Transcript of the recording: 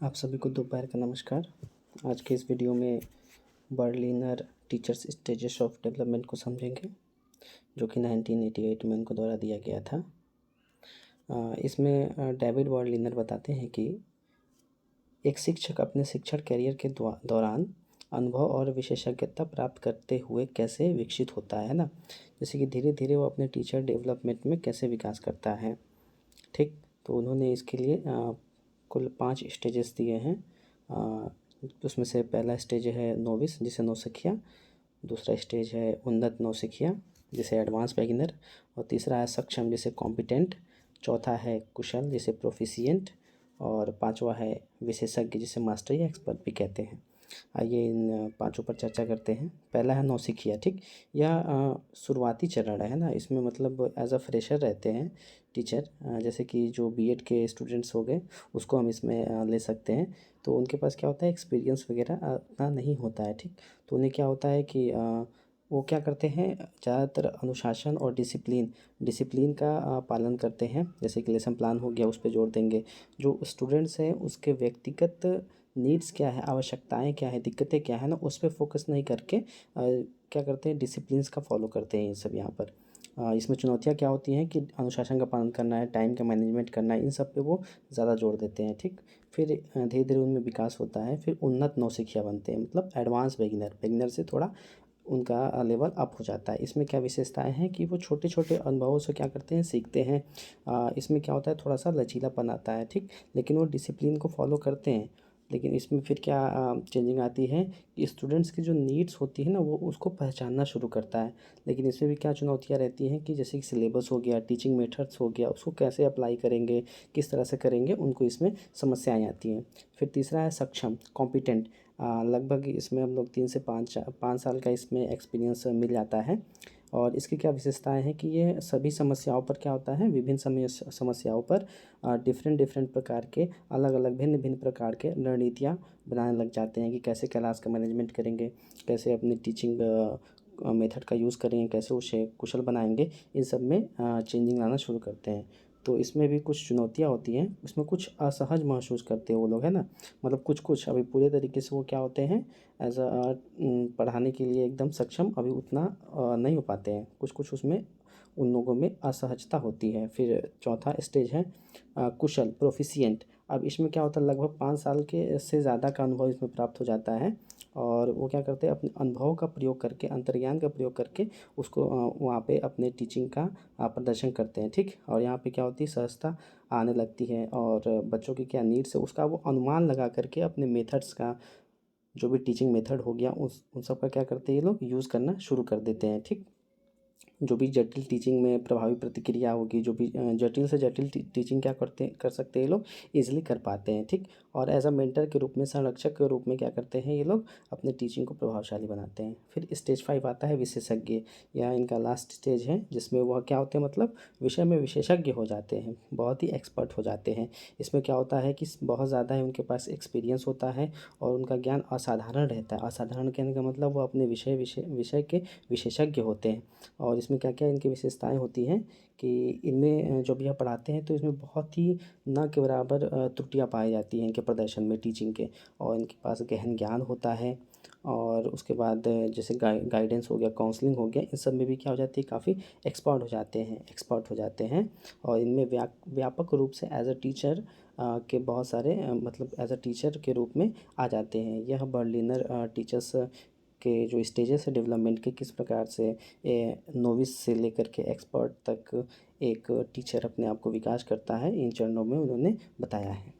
आप सभी को दोपहर का नमस्कार। आज के इस वीडियो में Berliner teachers stages of development को समझेंगे, जो कि 1988 में उनको द्वारा दिया गया था। इसमें डेविड बर्लिनर बताते हैं कि एक शिक्षक अपने शिक्षण कैरियर के दौरान अनुभव और विशेषज्ञता प्राप्त करते हुए कैसे विकसित होता है ना, जैसे कि धीरे धीरे वो अपने टीचर डेवलपमेंट में कैसे विकास करता है। ठीक, तो उन्होंने इसके लिए कुल 5 स्टेजेस दिए हैं। उसमें से पहला स्टेज है नोविस, जिसे नौसिखिया। दूसरा स्टेज है उन्नत नौसिखिया, जिसे एडवांस बिगिनर। और तीसरा है सक्षम, जिसे कॉम्पिटेंट। चौथा है कुशल, जिसे प्रोफिशिएंट। और पांचवा है विशेषज्ञ, जिसे मास्टर या एक्सपर्ट भी कहते हैं। आइए इन पांचों पर चर्चा करते हैं। पहला है नौसिखिया। ठीक, यह शुरुआती चरण है ना। इसमें मतलब एज अ फ्रेशर रहते हैं टीचर, जैसे कि जो बीएड के स्टूडेंट्स हो गए उसको हम इसमें ले सकते हैं। तो उनके पास क्या होता है, एक्सपीरियंस वगैरह उतना नहीं होता है। ठीक, तो उन्हें क्या होता है कि वो क्या करते हैं, ज़्यादातर अनुशासन और डिसिप्लिन का पालन करते हैं। जैसे कि लेसन प्लान हो गया, उस पर जोर देंगे। जो स्टूडेंट्स हैं उसके व्यक्तिगत नीड्स क्या है, आवश्यकताएं क्या है, दिक्कतें क्या है ना, उस पर फोकस नहीं करके क्या करते हैं, डिसिप्लिन्स का फॉलो करते हैं ये सब यहाँ पर। इसमें चुनौतियाँ क्या होती हैं कि अनुशासन का पालन करना है, टाइम का मैनेजमेंट करना है, इन सब पे वो ज़्यादा जोर देते हैं। ठीक, फिर धीरे धीरे उनमें विकास होता है। फिर उन्नत नौसिखिया बनते हैं, मतलब एडवांस बिगिनर से थोड़ा उनका लेवल अप हो जाता है। इसमें क्या विशेषताएं हैं कि वो छोटे छोटे अनुभवों से क्या करते हैं, सीखते हैं। इसमें क्या होता है, थोड़ा सा लचीलापन आता है। ठीक, लेकिन वो डिसिप्लिन को फॉलो करते हैं। लेकिन इसमें फिर क्या चेंजिंग आती है कि स्टूडेंट्स की जो नीड्स होती है ना, वो उसको पहचानना शुरू करता है। लेकिन इसमें भी क्या चुनौतियाँ रहती हैं कि जैसे कि सिलेबस हो गया, टीचिंग मेथड्स हो गया, उसको कैसे अप्लाई करेंगे, किस तरह से करेंगे, उनको इसमें समस्याएं आती हैं। फिर तीसरा है सक्षम, कॉम्पिटेंट। लगभग इसमें हम लोग 3 से 5 साल का इसमें एक्सपीरियंस मिल जाता है। और इसकी क्या विशेषताएं हैं कि ये सभी समस्याओं पर क्या होता है, विभिन्न समस्याओं पर डिफरेंट प्रकार के अलग भिन्न भिन्न प्रकार के रणनीतियाँ बनाने लग जाते हैं कि कैसे क्लास का मैनेजमेंट करेंगे, कैसे अपनी टीचिंग मेथड का यूज़ करेंगे, कैसे उसे कुशल बनाएंगे। इन सब में चेंजिंग लाना शुरू करते हैं। तो इसमें भी कुछ चुनौतियाँ होती हैं, इसमें कुछ असहज महसूस करते हैं वो लोग, है ना। मतलब कुछ अभी पूरे तरीके से वो क्या होते हैं, एज अ पढ़ाने के लिए एकदम सक्षम अभी उतना नहीं हो पाते हैं। कुछ उसमें उन लोगों में असहजता होती है। फिर चौथा स्टेज है कुशल, प्रोफिशिएंट। अब इसमें क्या होता है, लगभग 5 साल के से ज़्यादा का अनुभव इसमें प्राप्त हो जाता है। और वो क्या करते हैं, अपने अनुभव का प्रयोग करके, अंतर्ज्ञान का प्रयोग करके उसको वहाँ पे अपने टीचिंग का प्रदर्शन करते हैं। ठीक, और यहाँ पे क्या होती है, सहजता आने लगती है। और बच्चों की क्या नीड्स है उसका वो अनुमान लगा करके अपने मेथड्स का, जो भी टीचिंग मेथड हो गया, उन सब का क्या करते हैं ये लोग, यूज़ करना शुरू कर देते हैं। ठीक, जो भी जटिल टीचिंग में प्रभावी प्रतिक्रिया होगी, जो भी जटिल से जटिल टीचिंग क्या कर सकते हैं ये लोग, ईजिली कर पाते हैं। ठीक, और एज अ मेंटर के रूप में, संरक्षक के रूप में क्या करते हैं ये लोग, अपने टीचिंग को प्रभावशाली बनाते हैं। फिर स्टेज 5 आता है विशेषज्ञ। यह इनका लास्ट स्टेज है, जिसमें वह क्या होते हैं, मतलब विषय में विशेषज्ञ हो जाते हैं, बहुत ही एक्सपर्ट हो जाते हैं। इसमें क्या होता है कि बहुत ज़्यादा है उनके पास एक्सपीरियंस होता है और उनका ज्ञान असाधारण रहता है। असाधारण कहने का मतलब वो अपने विषय के विशेषज्ञ होते हैं। और इसमें क्या क्या इनकी विशेषताएं होती हैं कि इनमें जब यह पढ़ाते हैं तो इसमें बहुत ही ना के बराबर त्रुटियां पाई जाती हैं इनके प्रदर्शन में, टीचिंग के। और इनके पास गहन ज्ञान होता है। और उसके बाद जैसे गाइडेंस हो गया, काउंसलिंग हो गया, इन सब में भी क्या हो जाती है, काफ़ी एक्सपर्ट हो जाते हैं। और इनमें व्यापक रूप से एज अ टीचर के बहुत सारे मतलब एज अ टीचर के रूप में आ जाते हैं। यह बर्लिनर टीचर्स के जो स्टेजेस है डेवलपमेंट के, किस प्रकार से नोविस से लेकर के एक्सपर्ट तक एक टीचर अपने आप को विकास करता है, इन चरणों में उन्होंने बताया है।